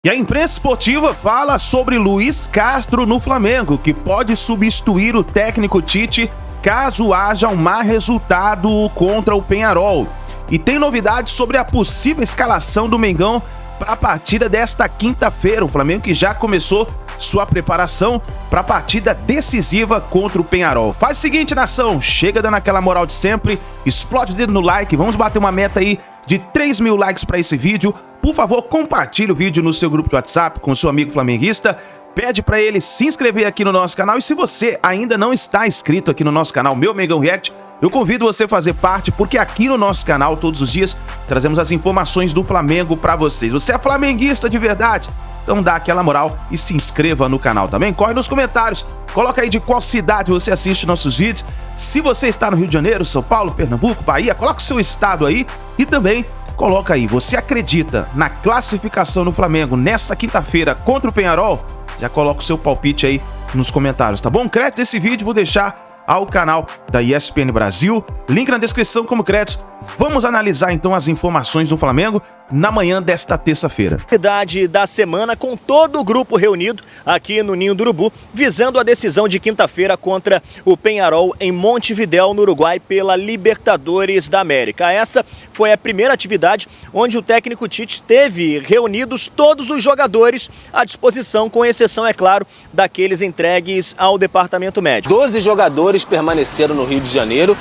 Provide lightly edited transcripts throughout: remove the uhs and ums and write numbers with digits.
E a imprensa esportiva fala sobre Luiz Castro no Flamengo, que pode substituir o técnico Tite caso haja um mau resultado contra o Peñarol. E tem novidades sobre a possível escalação do Mengão para a partida desta quinta-feira. O Flamengo que já começou sua preparação para a partida decisiva contra o Peñarol. Faz o seguinte, nação, chega dando aquela moral de sempre, explode o dedo no like, vamos bater uma meta aí de 3 mil likes para esse vídeo. Por favor, compartilhe o vídeo no seu grupo de WhatsApp com seu amigo flamenguista. Pede para ele se inscrever aqui no nosso canal. E se você ainda não está inscrito aqui no nosso canal, Meu Mengão React, eu convido você a fazer parte, porque aqui no nosso canal, todos os dias, trazemos as informações do Flamengo para vocês. Você é flamenguista de verdade? Então dá aquela moral e se inscreva no canal também. Corre nos comentários, coloca aí de qual cidade você assiste nossos vídeos. Se você está no Rio de Janeiro, São Paulo, Pernambuco, Bahia, coloca o seu estado aí e também coloca aí, você acredita na classificação do Flamengo nessa quinta-feira contra o Peñarol? Já coloca o seu palpite aí nos comentários, tá bom? Crédito desse vídeo vou deixar ao canal da ESPN Brasil, link na descrição como crédito. Vamos analisar então as informações do Flamengo na manhã desta terça-feira. Novidade da semana com todo o grupo reunido aqui no Ninho do Urubu, visando a decisão de quinta-feira contra o Peñarol em Montevidéu, no Uruguai, pela Libertadores da América. Essa foi a primeira atividade onde o técnico Tite teve reunidos todos os jogadores à disposição, com exceção, é claro, daqueles entregues ao departamento médico. 12 jogadores permaneceram no Rio de Janeiro,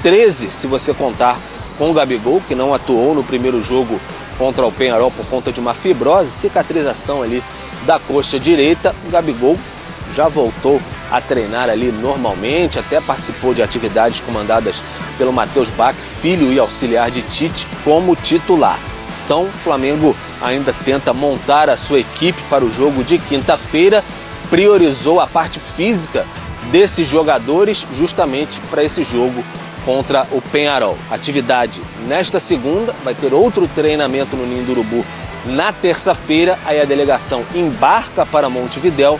13 se você contar com o Gabigol, que não atuou no primeiro jogo contra o Peñarol por conta de uma fibrose, cicatrização ali da coxa direita. O Gabigol já voltou a treinar ali normalmente, até participou de atividades comandadas pelo Matheus Bach, filho e auxiliar de Tite, como titular. Então o Flamengo ainda tenta montar a sua equipe para o jogo de quinta-feira, priorizou a parte física desses jogadores justamente para esse jogo contra o Peñarol. Atividade nesta segunda, vai ter outro treinamento no Ninho do Urubu na terça-feira, aí a delegação embarca para Montevidéu.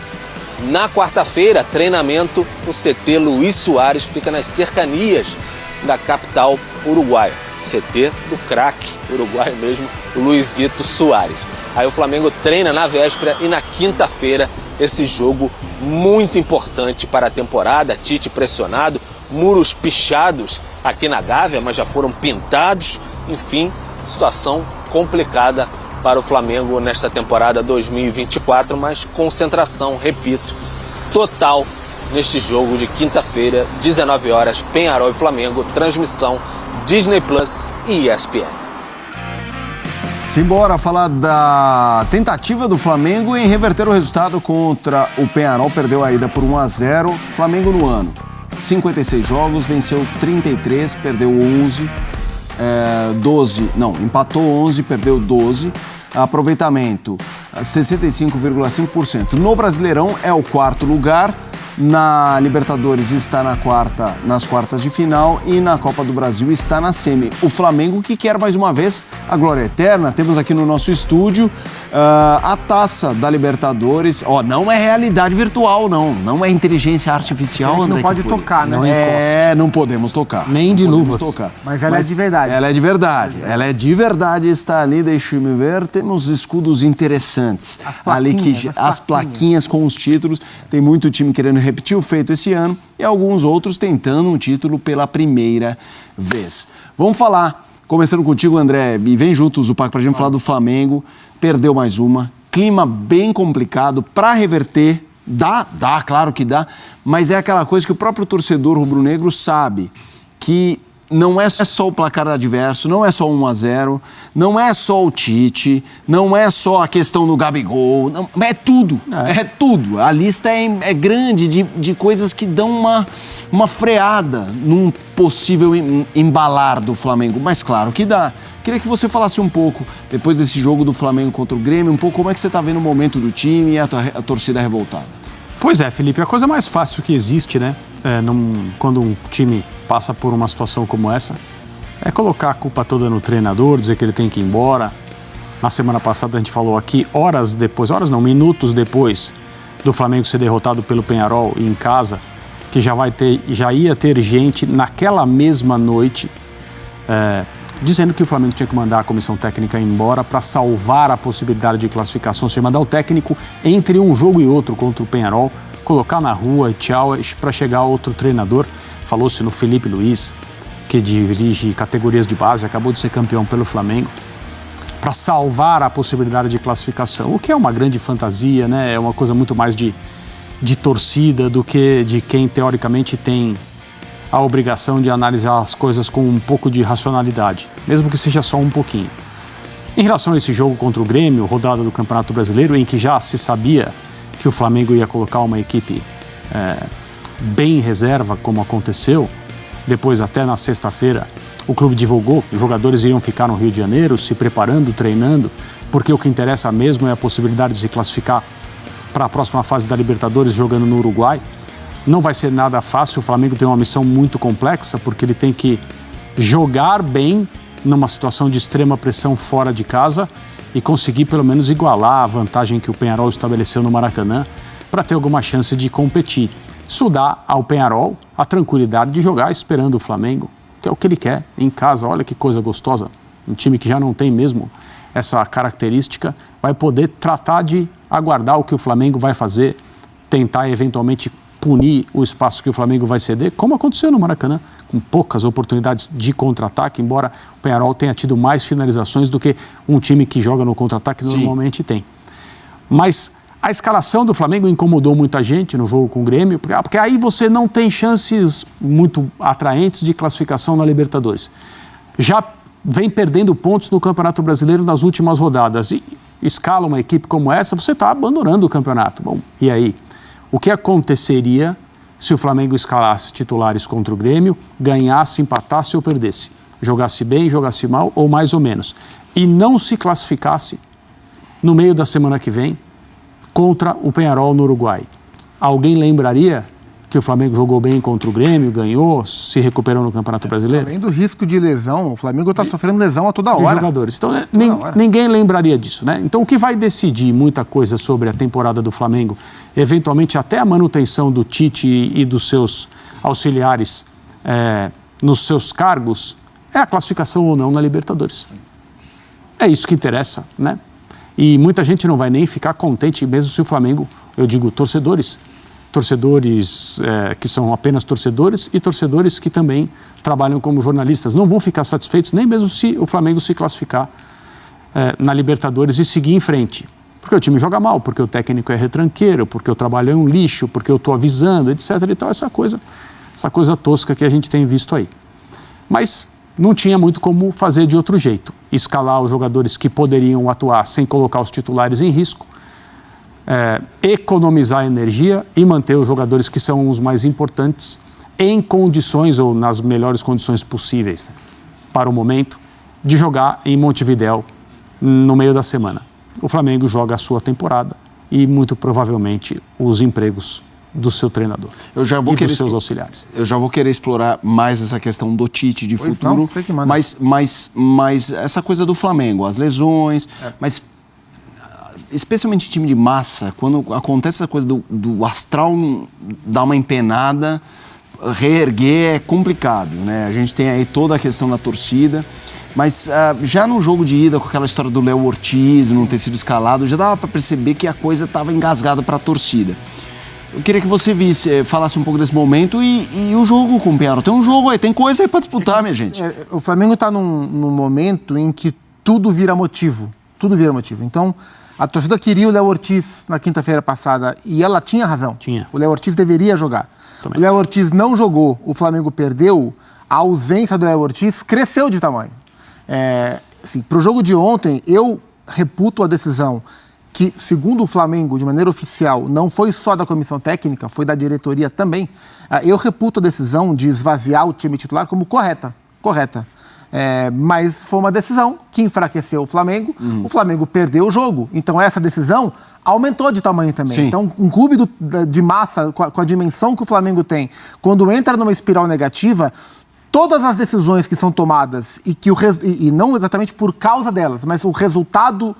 Na quarta-feira, treinamento no CT Luiz Soares, fica nas cercanias da capital uruguaia. CT do craque uruguaio mesmo, o Luizito Soares. Aí o Flamengo treina na véspera e na quinta-feira esse jogo muito importante para a temporada. Tite pressionado, muros pichados aqui na Gávea, mas já foram pintados. Enfim, situação complicada para o Flamengo nesta temporada 2024, mas concentração, repito, total neste jogo de quinta-feira, 19 horas, Peñarol e Flamengo, transmissão Disney Plus e ESPN. Simbora falar da tentativa do Flamengo em reverter o resultado contra o Peñarol. Perdeu a ida por 1-0. Flamengo no ano, 56 jogos, venceu 33, perdeu 11, empatou 11, perdeu 12. Aproveitamento 65,5%. No Brasileirão é o quarto lugar. Na Libertadores está nas quartas de final e na Copa do Brasil está na semi. O Flamengo que quer mais uma vez a glória eterna. Temos aqui no nosso estúdio a taça da Libertadores. Não é realidade virtual, não é inteligência artificial. A gente não pode tocar, né? Não podemos tocar. Nem de luvas. Mas ela é de verdade. Ela é de verdade. Ela é de verdade, está ali, deixe-me ver. Temos escudos interessantes. As plaquinhas com os títulos. Tem muito time querendo repetir o feito esse ano e alguns outros tentando um título pela primeira vez. Vamos falar, começando contigo, André, e vem junto, Zupac, pra gente falar do Flamengo. Perdeu mais uma, clima bem complicado para reverter. Dá, claro que dá, mas é aquela coisa que o próprio torcedor rubro-negro sabe que não é só o placar adverso, não é só 1-0, não é só o Tite, não é só a questão do Gabigol, é tudo, é tudo. A lista é grande de coisas que dão uma freada num possível embalar do Flamengo, mas claro que dá. Queria que você falasse um pouco, depois desse jogo do Flamengo contra o Grêmio, um pouco como é que você está vendo o momento do time e a torcida revoltada. Pois é, Felipe, a coisa mais fácil que existe, né, quando um time passa por uma situação como essa, é colocar a culpa toda no treinador, dizer que ele tem que ir embora. Na semana passada a gente falou aqui, minutos depois do Flamengo ser derrotado pelo Peñarol em casa, que já ia ter gente naquela mesma noite dizendo que o Flamengo tinha que mandar a comissão técnica embora para salvar a possibilidade de classificação, ou seja, mandar o técnico entre um jogo e outro contra o Peñarol, colocar na rua e tchau para chegar outro treinador. Falou-se no Felipe Luiz, que dirige categorias de base, acabou de ser campeão pelo Flamengo, para salvar a possibilidade de classificação, o que é uma grande fantasia, né? É uma coisa muito mais de torcida do que de quem teoricamente tem a obrigação de analisar as coisas com um pouco de racionalidade, mesmo que seja só um pouquinho. Em relação a esse jogo contra o Grêmio, rodada do Campeonato Brasileiro, em que já se sabia que o Flamengo ia colocar uma equipe bem em reserva, como aconteceu, depois até na sexta-feira o clube divulgou que os jogadores iriam ficar no Rio de Janeiro, se preparando, treinando, porque o que interessa mesmo é a possibilidade de se classificar para a próxima fase da Libertadores jogando no Uruguai. Não vai ser nada fácil, o Flamengo tem uma missão muito complexa, porque ele tem que jogar bem numa situação de extrema pressão fora de casa e conseguir pelo menos igualar a vantagem que o Peñarol estabeleceu no Maracanã para ter alguma chance de competir. Isso dá ao Peñarol a tranquilidade de jogar esperando o Flamengo, que é o que ele quer, em casa. Olha que coisa gostosa, um time que já não tem mesmo essa característica, vai poder tratar de aguardar o que o Flamengo vai fazer, tentar eventualmente punir o espaço que o Flamengo vai ceder, como aconteceu no Maracanã, com poucas oportunidades de contra-ataque, embora o Peñarol tenha tido mais finalizações do que um time que joga no contra-ataque normalmente tem. Mas a escalação do Flamengo incomodou muita gente no jogo com o Grêmio, porque aí você não tem chances muito atraentes de classificação na Libertadores. Já vem perdendo pontos no Campeonato Brasileiro nas últimas rodadas e escala uma equipe como essa, você está abandonando o campeonato. Bom, e aí? O que aconteceria se o Flamengo escalasse titulares contra o Grêmio, ganhasse, empatasse ou perdesse? Jogasse bem, jogasse mal ou mais ou menos. E não se classificasse no meio da semana que vem contra o Peñarol no Uruguai. Alguém lembraria que o Flamengo jogou bem contra o Grêmio, ganhou, se recuperou no Campeonato Brasileiro? Além do risco de lesão, o Flamengo está sofrendo lesão a toda hora. De jogadores. Então, ninguém lembraria disso, né? Então, o que vai decidir muita coisa sobre a temporada do Flamengo, eventualmente até a manutenção do Tite e dos seus auxiliares nos seus cargos, é a classificação ou não na Libertadores. É isso que interessa, né? E muita gente não vai nem ficar contente, mesmo se o Flamengo, eu digo torcedores que são apenas torcedores e torcedores que também trabalham como jornalistas, não vão ficar satisfeitos nem mesmo se o Flamengo se classificar na Libertadores e seguir em frente. Porque o time joga mal, porque o técnico é retranqueiro, porque o trabalho é um lixo, porque eu estou avisando, etc. E tal, essa coisa tosca que a gente tem visto aí. Mas não tinha muito como fazer de outro jeito. Escalar os jogadores que poderiam atuar sem colocar os titulares em risco, economizar energia e manter os jogadores que são os mais importantes em condições ou nas melhores condições possíveis, né, para o momento, de jogar em Montevidéu no meio da semana. O Flamengo joga a sua temporada e muito provavelmente os empregos do seu treinador e dos seus auxiliares. Eu já vou querer explorar mais essa questão do Tite de futuro, não, sei que manda. mas essa coisa do Flamengo, as lesões, mas especialmente time de massa, quando acontece essa coisa do astral dar uma empenada, reerguer é complicado, né? A gente tem aí toda a questão da torcida, mas já no jogo de ida, com aquela história do Léo Ortiz não ter sido escalado, já dava para perceber que a coisa estava engasgada para a torcida. Eu queria que você falasse um pouco desse momento e o jogo com o Peñarol. Tem um jogo aí, tem coisa aí para disputar, minha gente. O Flamengo está num momento em que tudo vira motivo. Tudo vira motivo. Então, a torcida queria o Léo Ortiz na quinta-feira passada e ela tinha razão. Tinha. O Léo Ortiz deveria jogar. Também. O Léo Ortiz não jogou, o Flamengo perdeu, a ausência do Léo Ortiz cresceu de tamanho. Assim, para o jogo de ontem, eu reputo a decisão que, segundo o Flamengo, de maneira oficial, não foi só da comissão técnica, foi da diretoria também. Eu reputo a decisão de esvaziar o time titular como correta. Mas foi uma decisão que enfraqueceu o Flamengo. O Flamengo perdeu o jogo. Então, essa decisão aumentou de tamanho também. Sim. Então, um clube de massa, com a dimensão que o Flamengo tem, quando entra numa espiral negativa, todas as decisões que são tomadas e não exatamente por causa delas, mas o resultado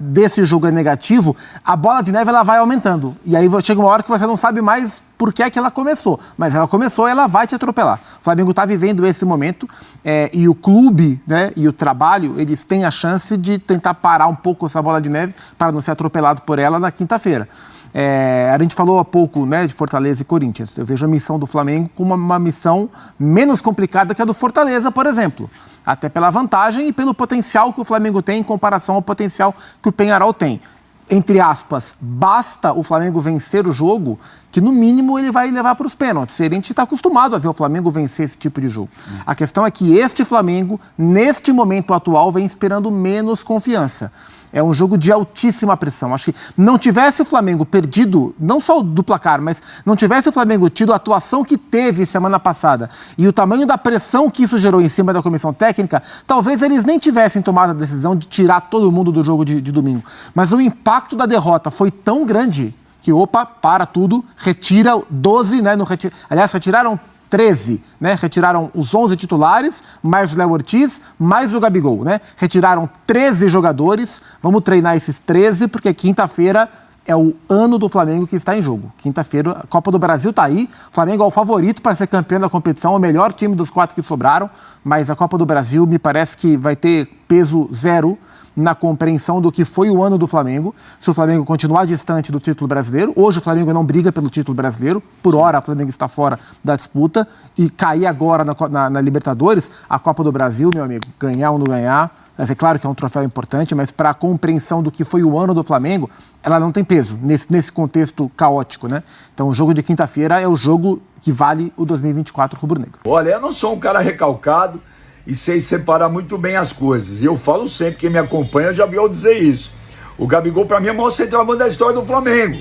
desse jogo é negativo, a bola de neve ela vai aumentando. E aí chega uma hora que você não sabe mais por que é que ela começou. Mas ela começou e ela vai te atropelar. O Flamengo está vivendo esse momento e o clube, né, e o trabalho, eles têm a chance de tentar parar um pouco essa bola de neve para não ser atropelado por ela na quinta-feira. A gente falou há pouco, né, de Fortaleza e Corinthians. Eu vejo a missão do Flamengo como uma missão menos complicada que a do Fortaleza, por exemplo. Até pela vantagem e pelo potencial que o Flamengo tem em comparação ao potencial que o Peñarol tem. Entre aspas, basta o Flamengo vencer o jogo, que no mínimo ele vai levar para os pênaltis. A gente está acostumado a ver o Flamengo vencer esse tipo de jogo. A questão é que este Flamengo, neste momento atual, vem esperando menos confiança. É um jogo de altíssima pressão. Acho que não tivesse o Flamengo perdido, não só do placar, mas não tivesse o Flamengo tido a atuação que teve semana passada e o tamanho da pressão que isso gerou em cima da comissão técnica, talvez eles nem tivessem tomado a decisão de tirar todo mundo do jogo de domingo. Mas o impacto da derrota foi tão grande que, para tudo, retira 12, né? Aliás, retiraram 13, né? Retiraram os 11 titulares, mais o Léo Ortiz, mais o Gabigol, né? Retiraram 13 jogadores. Vamos treinar esses 13, porque quinta-feira é o ano do Flamengo que está em jogo. Quinta-feira, a Copa do Brasil está aí. O Flamengo é o favorito para ser campeão da competição, o melhor time dos 4 que sobraram, mas a Copa do Brasil me parece que vai ter peso zero na compreensão do que foi o ano do Flamengo, se o Flamengo continuar distante do título brasileiro. Hoje o Flamengo não briga pelo título brasileiro, por hora o Flamengo está fora da disputa, e cair agora na Libertadores, a Copa do Brasil, meu amigo, ganhar ou não ganhar, é claro que é um troféu importante, mas para a compreensão do que foi o ano do Flamengo, ela não tem peso nesse contexto caótico, né? Então o jogo de quinta-feira é o jogo que vale o 2024 rubro-negro. Olha, eu não sou um cara recalcado e sei separar muito bem as coisas. E eu falo sempre, quem me acompanha já viu eu dizer isso. O Gabigol, para mim, é o maior centroavante da história do Flamengo.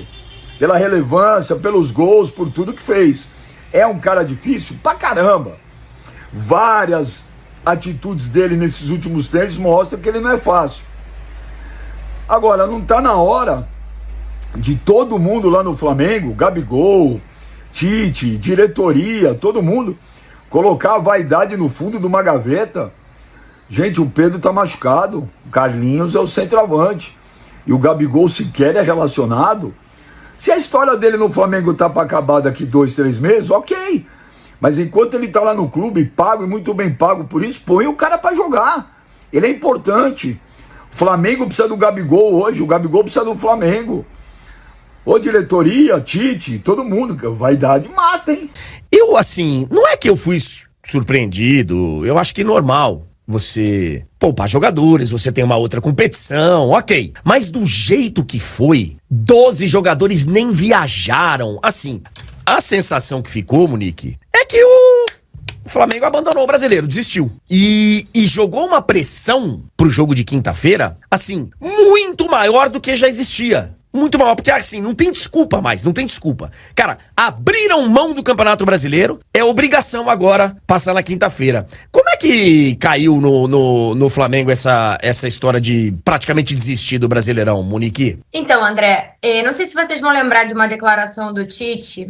Pela relevância, pelos gols, por tudo que fez. É um cara difícil pra caramba. Várias atitudes dele nesses últimos tempos mostram que ele não é fácil. Agora, não tá na hora de todo mundo lá no Flamengo, Gabigol, Tite, diretoria, todo mundo, colocar a vaidade no fundo de uma gaveta? Gente, o Pedro tá machucado, o Carlinhos é o centroavante e o Gabigol sequer é relacionado. Se a história dele no Flamengo tá para acabar daqui 2, 3 meses, ok. Mas enquanto ele tá lá no clube, pago e muito bem pago por isso, põe o cara para jogar. Ele é importante. O Flamengo precisa do Gabigol hoje, o Gabigol precisa do Flamengo. Ô diretoria, Tite, todo mundo, vaidade mata, hein? Eu, assim, não é que eu fui surpreendido, eu acho que normal você poupar jogadores, você tem uma outra competição, ok. Mas do jeito que foi, 12 jogadores nem viajaram. Assim, a sensação que ficou, Monique, é que o Flamengo abandonou o brasileiro, desistiu. E jogou uma pressão pro jogo de quinta-feira, assim, muito maior do que já existia. Muito maior, porque assim, não tem desculpa mais, não tem desculpa. Cara, abriram mão do Campeonato Brasileiro, é obrigação agora passar na quinta-feira. Como é que caiu no Flamengo essa história de praticamente desistir do Brasileirão, Monique? Então, André, não sei se vocês vão lembrar de uma declaração do Tite,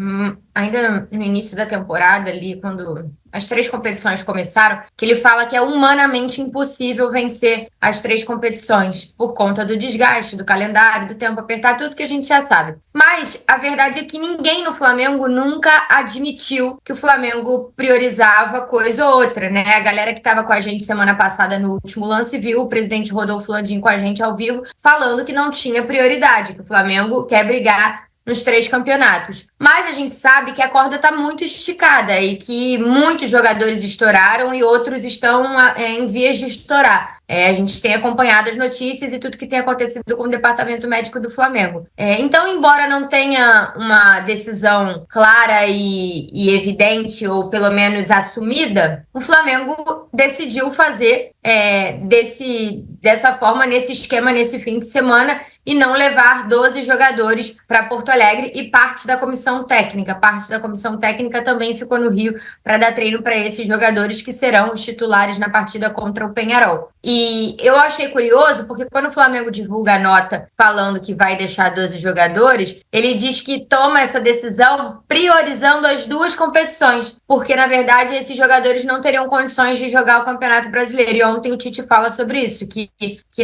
ainda no início da temporada, ali, quando as 3 competições começaram, que ele fala que é humanamente impossível vencer as 3 competições por conta do desgaste, do calendário, do tempo apertado, tudo que a gente já sabe. Mas a verdade é que ninguém no Flamengo nunca admitiu que o Flamengo priorizava coisa ou outra, né? A galera que estava com a gente semana passada no Último Lance viu o presidente Rodolfo Landim com a gente ao vivo falando que não tinha prioridade, que o Flamengo quer brigar nos 3 campeonatos. Mas a gente sabe que a corda está muito esticada e que muitos jogadores estouraram e outros estão em vias de estourar. A gente tem acompanhado as notícias e tudo que tem acontecido com o departamento médico do Flamengo. Então, embora não tenha uma decisão clara e evidente, ou pelo menos assumida, o Flamengo decidiu fazer dessa forma, nesse esquema, nesse fim de semana, e não levar 12 jogadores para Porto Alegre e parte da comissão técnica. Parte da comissão técnica também ficou no Rio para dar treino para esses jogadores que serão os titulares na partida contra o Peñarol. E eu achei curioso porque quando o Flamengo divulga a nota falando que vai deixar 12 jogadores, ele diz que toma essa decisão priorizando as duas competições, porque na verdade esses jogadores não teriam condições de jogar o Campeonato Brasileiro. E ontem o Tite fala sobre isso, que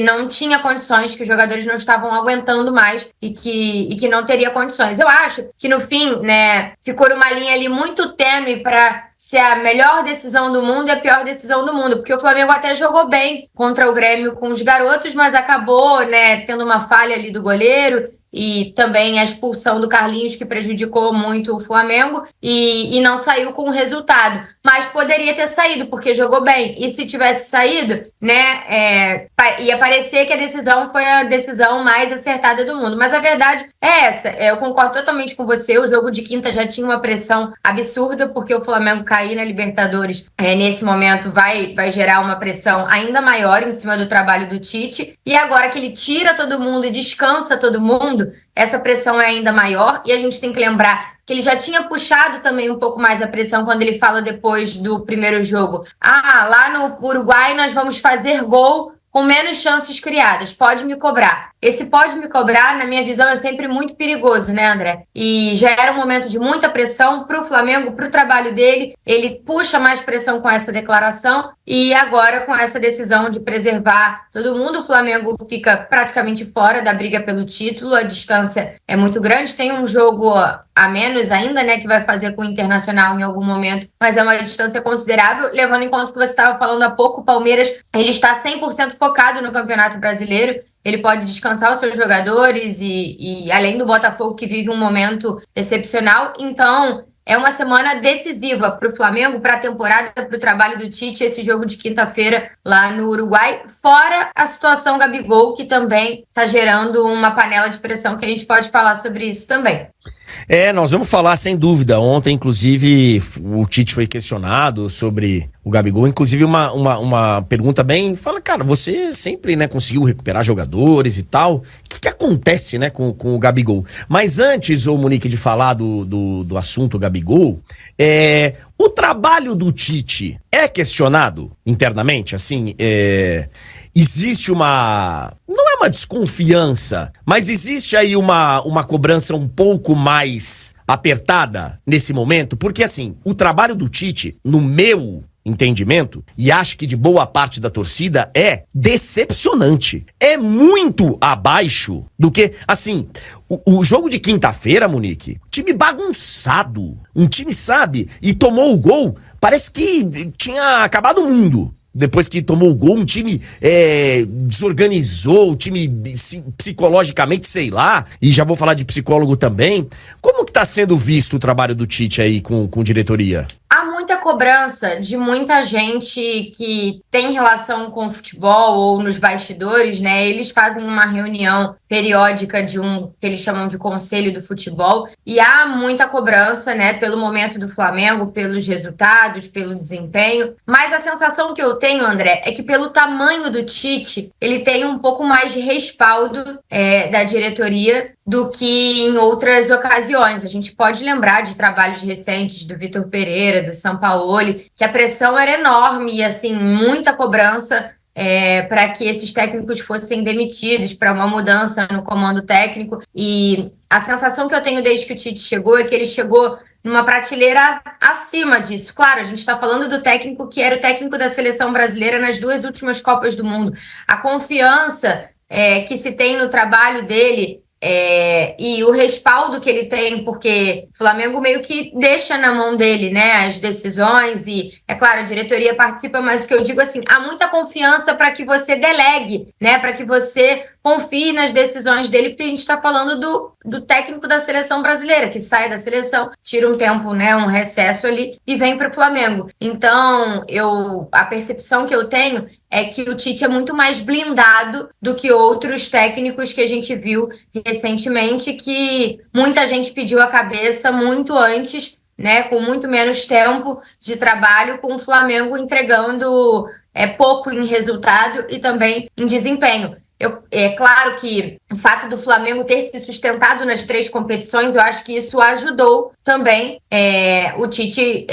não tinha condições, que os jogadores não estavam aguentando mais e que não teria condições. Eu acho que no fim, né, ficou numa linha ali muito tênue para ser a melhor decisão do mundo e a pior decisão do mundo, porque o Flamengo até jogou bem contra o Grêmio com os garotos, mas acabou, né, tendo uma falha ali do goleiro e também a expulsão do Carlinhos, que prejudicou muito o Flamengo e não saiu com o resultado. Mas poderia ter saído, porque jogou bem. E se tivesse saído, né, ia parecer que a decisão foi a decisão mais acertada do mundo. Mas a verdade é essa. Eu concordo totalmente com você. O jogo de quinta já tinha uma pressão absurda, porque o Flamengo cair na Libertadores, nesse momento, vai gerar uma pressão ainda maior em cima do trabalho do Tite. E agora que ele tira todo mundo e descansa todo mundo, essa pressão é ainda maior. E a gente tem que lembrar que ele já tinha puxado também um pouco mais a pressão quando ele fala depois do primeiro jogo. Lá no Uruguai nós vamos fazer gol com menos chances criadas, pode me cobrar. Esse pode me cobrar, na minha visão, é sempre muito perigoso, né, André? E já era um momento de muita pressão para o Flamengo, para o trabalho dele. Ele puxa mais pressão com essa declaração e agora com essa decisão de preservar todo mundo, o Flamengo fica praticamente fora da briga pelo título. A distância é muito grande, tem um jogo a menos ainda, né, que vai fazer com o Internacional em algum momento, mas é uma distância considerável, levando em conta que você estava falando há pouco, o Palmeiras, ele está 100% focado no Campeonato Brasileiro. Ele pode descansar os seus jogadores e além do Botafogo, que vive um momento excepcional. Então, é uma semana decisiva para o Flamengo, para a temporada, para o trabalho do Tite, esse jogo de quinta-feira lá no Uruguai. Fora a situação Gabigol, que também está gerando uma panela de pressão, que a gente pode falar sobre isso também. Nós vamos falar sem dúvida. Ontem, inclusive, o Tite foi questionado sobre o Gabigol. Inclusive, uma pergunta bem... Fala, cara, você sempre, né, conseguiu recuperar jogadores e tal. O que acontece, né, com o Gabigol? Mas antes, ô Monique, de falar do assunto Gabigol, o trabalho do Tite é questionado internamente? Assim, existe uma... Não é uma desconfiança, mas existe aí uma cobrança um pouco mais apertada nesse momento? Porque, assim, o trabalho do Tite, no meu entendimento, e acho que de boa parte da torcida, é decepcionante. É muito abaixo do que... Assim, o jogo de quinta-feira, Monique, time bagunçado. Um time, sabe, e tomou o gol, parece que tinha acabado o mundo. Depois que tomou o gol, um time desorganizou, o time psicologicamente, sei lá, e já vou falar de psicólogo também. Como que tá sendo visto o trabalho do Tite aí com diretoria? Há muita cobrança de muita gente que tem relação com o futebol ou nos bastidores, né? Eles fazem uma reunião periódica de um que eles chamam de Conselho do Futebol, e há muita cobrança, né, pelo momento do Flamengo, pelos resultados, pelo desempenho. Mas a sensação que eu tenho, André, é que pelo tamanho do Tite, ele tem um pouco mais de respaldo da diretoria do que em outras ocasiões. A gente pode lembrar de trabalhos recentes do Vitor Pereira, do Sampaoli, que a pressão era enorme e, assim, muita cobrança para que esses técnicos fossem demitidos, para uma mudança no comando técnico. E a sensação que eu tenho desde que o Tite chegou é que ele chegou numa prateleira acima disso. Claro, a gente está falando do técnico que era o técnico da seleção brasileira nas 2 últimas Copas do Mundo. A confiança que se tem no trabalho dele e o respaldo que ele tem, porque o Flamengo meio que deixa na mão dele, né, as decisões, e é claro, a diretoria participa, mas o que eu digo assim, há muita confiança para que você delegue, né, para que você confie nas decisões dele, porque a gente está falando do técnico da seleção brasileira, que sai da seleção, tira um tempo, né, um recesso ali e vem para o Flamengo. Então, a percepção que eu tenho é que o Tite é muito mais blindado do que outros técnicos que a gente viu recentemente, que muita gente pediu a cabeça muito antes, né, com muito menos tempo de trabalho, com o Flamengo entregando pouco em resultado e também em desempenho. É claro que o fato do Flamengo ter se sustentado nas 3 competições, eu acho que isso ajudou também o Tite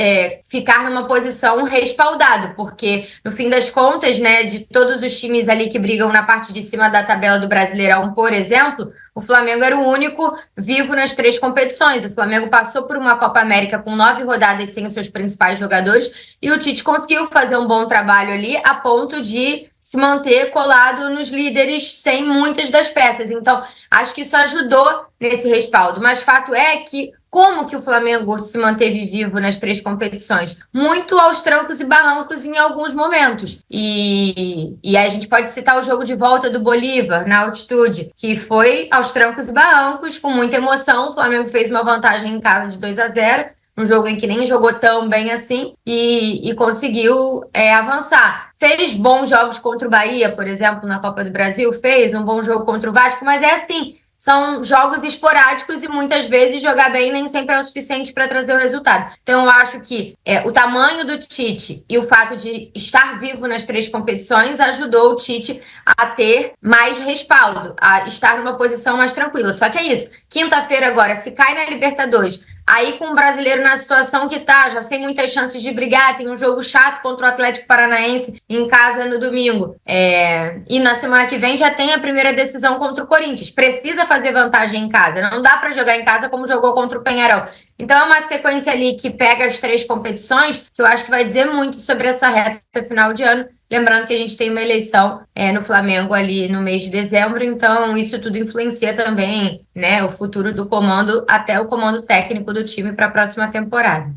ficar numa posição respaldado, porque no fim das contas, né, de todos os times ali que brigam na parte de cima da tabela do Brasileirão, por exemplo, o Flamengo era o único vivo nas 3 competições. O Flamengo passou por uma Copa América com 9 rodadas sem os seus principais jogadores e o Tite conseguiu fazer um bom trabalho ali a ponto de se manter colado nos líderes sem muitas das peças. Então, acho que isso ajudou nesse respaldo. Mas fato é que como que o Flamengo se manteve vivo nas 3 competições? Muito aos trancos e barrancos em alguns momentos. E aí a gente pode citar o jogo de volta do Bolívar, na altitude, que foi aos trancos e barrancos, com muita emoção. O Flamengo fez uma vantagem em casa de 2-0, um jogo em que nem jogou tão bem assim, e conseguiu avançar. Fez bons jogos contra o Bahia, por exemplo, na Copa do Brasil, fez um bom jogo contra o Vasco, mas é assim, são jogos esporádicos e muitas vezes jogar bem nem sempre é o suficiente para trazer o resultado. Então eu acho que o tamanho do Tite e o fato de estar vivo nas 3 competições ajudou o Tite a ter mais respaldo, a estar numa posição mais tranquila. Só que é isso, quinta-feira agora, se cai na Libertadores, aí com o brasileiro na situação que tá, já sem muitas chances de brigar, tem um jogo chato contra o Atlético Paranaense em casa no domingo. E na semana que vem já tem a primeira decisão contra o Corinthians. Precisa fazer vantagem em casa, não dá para jogar em casa como jogou contra o Peñarol. Então é uma sequência ali que pega as 3 competições, que eu acho que vai dizer muito sobre essa reta final de ano. Lembrando que a gente tem uma eleição no Flamengo ali no mês de dezembro, então isso tudo influencia também, né, o futuro do comando, até o comando técnico do time para a próxima temporada.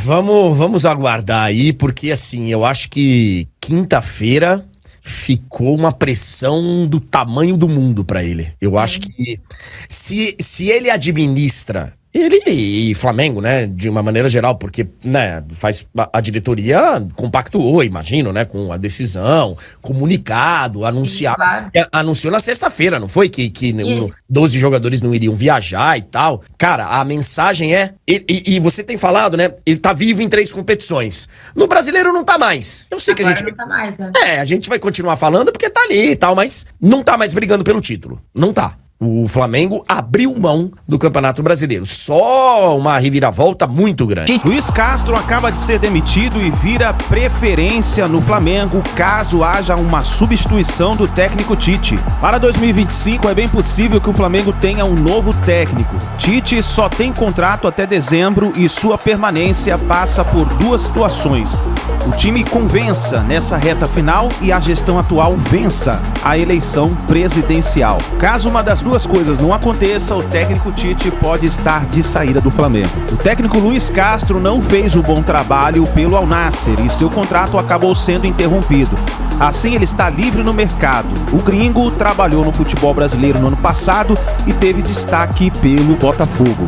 Vamos aguardar aí, porque assim, eu acho que quinta-feira ficou uma pressão do tamanho do mundo para ele. Eu acho que se ele administra... Ele e Flamengo, né, de uma maneira geral, porque, né, a diretoria compactuou, imagino, né, com a decisão, comunicado, anunciado. Claro. Anunciou na sexta-feira, não foi? Que 12 jogadores não iriam viajar e tal. Cara, a mensagem e você tem falado, né, ele tá vivo em 3 competições. No Brasileiro não tá mais. Eu sei que agora a gente... não tá mais, a gente vai continuar falando porque tá ali e tal, mas não tá mais brigando pelo título. Não tá. O Flamengo abriu mão do Campeonato Brasileiro. Só uma reviravolta muito grande. Luiz Castro acaba de ser demitido e vira preferência no Flamengo caso haja uma substituição do técnico Tite. Para 2025 é bem possível que o Flamengo tenha um novo técnico. Tite só tem contrato até dezembro e sua permanência passa por 2 situações. O time convença nessa reta final e a gestão atual vença a eleição presidencial. Caso uma das 2 coisas não aconteça, o técnico Tite pode estar de saída do Flamengo. O técnico Luiz Castro não fez o bom trabalho pelo Al Nassr e seu contrato acabou sendo interrompido. Assim, ele está livre no mercado. O gringo trabalhou no futebol brasileiro no ano passado e teve destaque pelo Botafogo.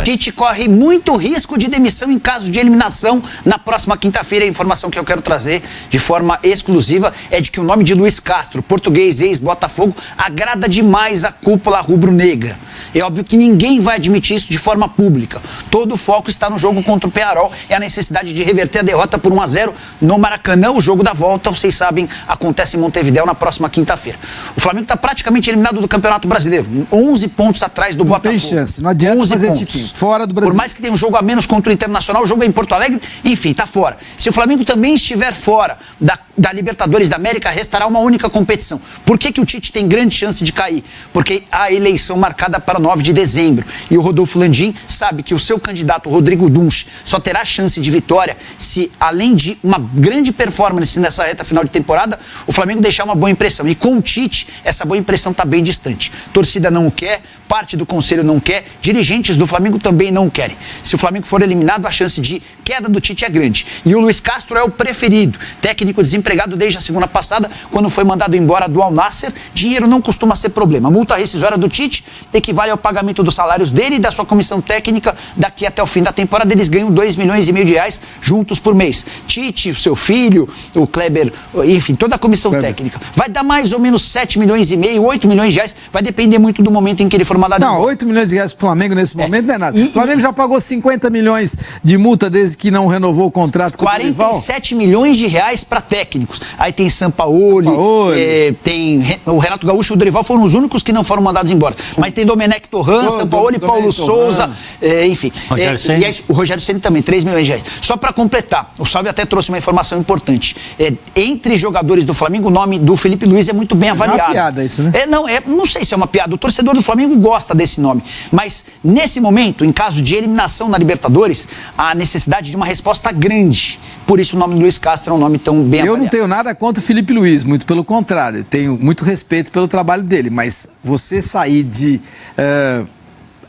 Tite corre muito risco de demissão em caso de eliminação na próxima quinta-feira. A informação que eu quero trazer de forma exclusiva é de que o nome de Luiz Castro, português ex-Botafogo, agrada demais a cúpula rubro-negra. É óbvio que ninguém vai admitir isso de forma pública. Todo o foco está no jogo contra o Peñarol e a necessidade de reverter a derrota por 1-0 no Maracanã. O jogo da volta, vocês sabem, acontece em Montevidéu na próxima quinta-feira. O Flamengo está praticamente eliminado do Campeonato Brasileiro, 11 pontos atrás do Botafogo. Não tem chance, não adianta fazer tipo fora do Brasil. Por mais que tenha um jogo a menos contra o Internacional, o jogo é em Porto Alegre, enfim, tá fora. Se o Flamengo também estiver fora da Libertadores da América, restará uma única competição. Por que o Tite tem grande chance de cair? Porque há a eleição marcada para 9 de dezembro. E o Rodolfo Landim sabe que o seu candidato, Rodrigo Dunch, só terá chance de vitória se, além de uma grande performance nessa reta final de temporada, o Flamengo deixar uma boa impressão. E com o Tite, essa boa impressão está bem distante. Torcida não o quer, parte do conselho não quer, dirigentes do Flamengo também não querem. Se o Flamengo for eliminado, a chance de queda do Tite é grande. E o Luiz Castro é o preferido, técnico desempregado desde a semana passada, quando foi mandado embora do Al Nassr. Dinheiro não costuma ser problema. A multa rescisória do Tite equivale trabalho é o pagamento dos salários dele e da sua comissão técnica. Daqui até o fim da temporada, eles ganham 2,5 milhões de reais juntos por mês. Tite, o seu filho, o Kleber, enfim, toda a comissão técnica. Vai dar mais ou menos 7,5 milhões, 8 milhões de reais. Vai depender muito do momento em que ele for mandado embora. Não, 8 milhões de reais pro Flamengo nesse momento não é nada. O Flamengo já pagou 50 milhões de multa desde que não renovou o contrato com o Dorival. 47 milhões de reais para técnicos. Aí tem Sampaoli, tem o Renato Gaúcho e o Dorival foram os únicos que não foram mandados embora. Mas tem Domenech Torrent, Sampaoli, Paulo Souza, enfim. E aí, o Rogério Ceni também, 3 milhões de reais. Só para completar, o Salve até trouxe uma informação importante. Entre jogadores do Flamengo, o nome do Felipe Luiz é muito bem avaliado. É uma piada isso, né? Não sei se é uma piada. O torcedor do Flamengo gosta desse nome. Mas, nesse momento, em caso de eliminação na Libertadores, há necessidade de uma resposta grande. Por isso o nome do Luiz Castro é um nome tão bem avaliado. Eu não tenho nada contra o Felipe Luiz, muito pelo contrário. Tenho muito respeito pelo trabalho dele. Mas você sair de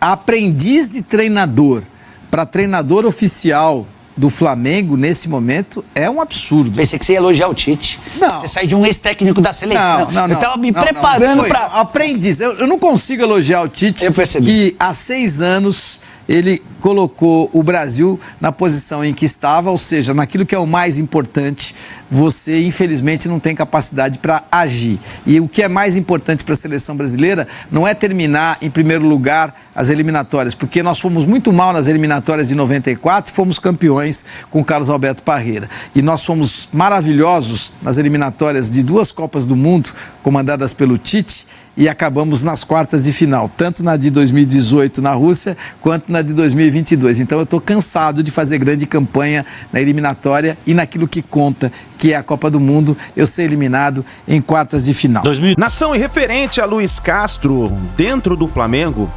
aprendiz de treinador para treinador oficial do Flamengo, nesse momento, é um absurdo. Pensei que você ia elogiar o Tite. Não. Você sai de um ex-técnico da seleção. Não. Eu tava me preparando para... Aprendiz. Eu não consigo elogiar o Tite. Eu percebi. Que há 6 anos ele colocou o Brasil na posição em que estava, ou seja, naquilo que é o mais importante, você infelizmente não tem capacidade para agir. E o que é mais importante para a seleção brasileira não é terminar em primeiro lugar as eliminatórias, porque nós fomos muito mal nas eliminatórias de 94 e fomos campeões com o Carlos Alberto Parreira. E nós fomos maravilhosos nas eliminatórias de 2 Copas do Mundo, comandadas pelo Tite, e acabamos nas quartas de final, tanto na de 2018 na Rússia, quanto na de 2022. Então eu estou cansado de fazer grande campanha na eliminatória e naquilo que conta, que é a Copa do Mundo, eu ser eliminado em quartas de final. Nação, e referente a Luiz Castro dentro do Flamengo,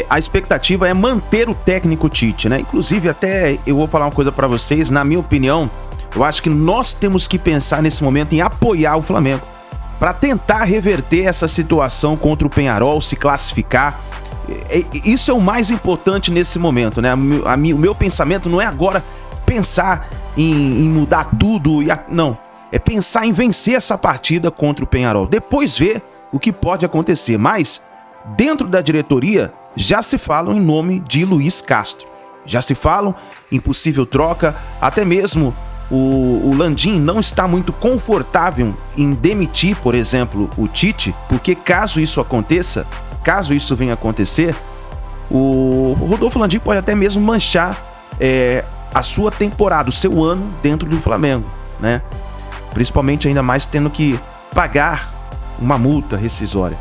a expectativa é manter o técnico Tite, né? Inclusive, até eu vou falar uma coisa para vocês, na minha opinião, eu acho que nós temos que pensar nesse momento em apoiar o Flamengo para tentar reverter essa situação contra o Peñarol, se classificar. Isso é o mais importante nesse momento, né? O meu pensamento não é agora pensar em mudar tudo, não. É pensar em vencer essa partida contra o Peñarol. Depois ver o que pode acontecer. Mas, dentro da diretoria, já se falam em nome de Luiz Castro. Já se falam em possível troca, até mesmo o Landim não está muito confortável em demitir, por exemplo, o Tite, porque caso isso aconteça, caso isso venha a acontecer, o Rodolfo Landim pode até mesmo manchar a sua temporada, o seu ano dentro do Flamengo, né? Principalmente ainda mais tendo que pagar uma multa rescisória.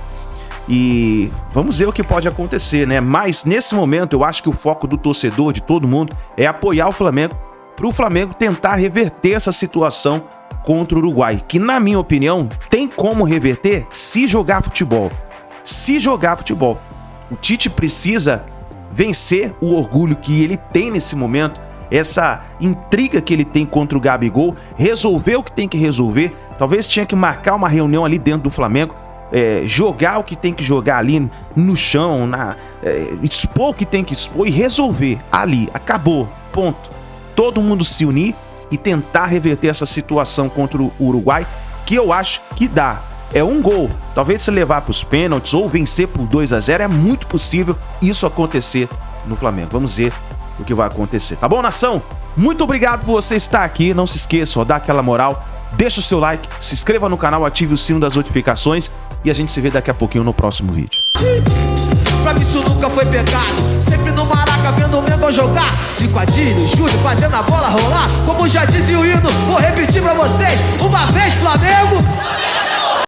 E vamos ver o que pode acontecer, né? Mas nesse momento eu acho que o foco do torcedor, de todo mundo, é apoiar o Flamengo, para o Flamengo tentar reverter essa situação contra o Uruguai, que na minha opinião tem como reverter se jogar futebol. Se jogar futebol. O Tite precisa vencer o orgulho que ele tem nesse momento, essa intriga que ele tem contra o Gabigol, resolver o que tem que resolver. Talvez tinha que marcar uma reunião ali dentro do Flamengo, jogar o que tem que jogar ali no chão, expor o que tem que expor e resolver ali. Acabou, ponto. Todo mundo se unir e tentar reverter essa situação contra o Uruguai, que eu acho que dá. É um gol. Talvez se levar para os pênaltis ou vencer por 2-0, é muito possível isso acontecer no Flamengo. Vamos ver o que vai acontecer. Tá bom, nação? Muito obrigado por você estar aqui. Não se esqueça, dá aquela moral, deixa o seu like, se inscreva no canal, ative o sino das notificações e a gente se vê daqui a pouquinho no próximo vídeo. Pra mim isso nunca foi pecado. Sempre no Maraca vendo o Mengo jogar. Cinquadinho, Júlio fazendo a bola rolar. Como já dizia o hino, vou repetir pra vocês. Uma vez Flamengo.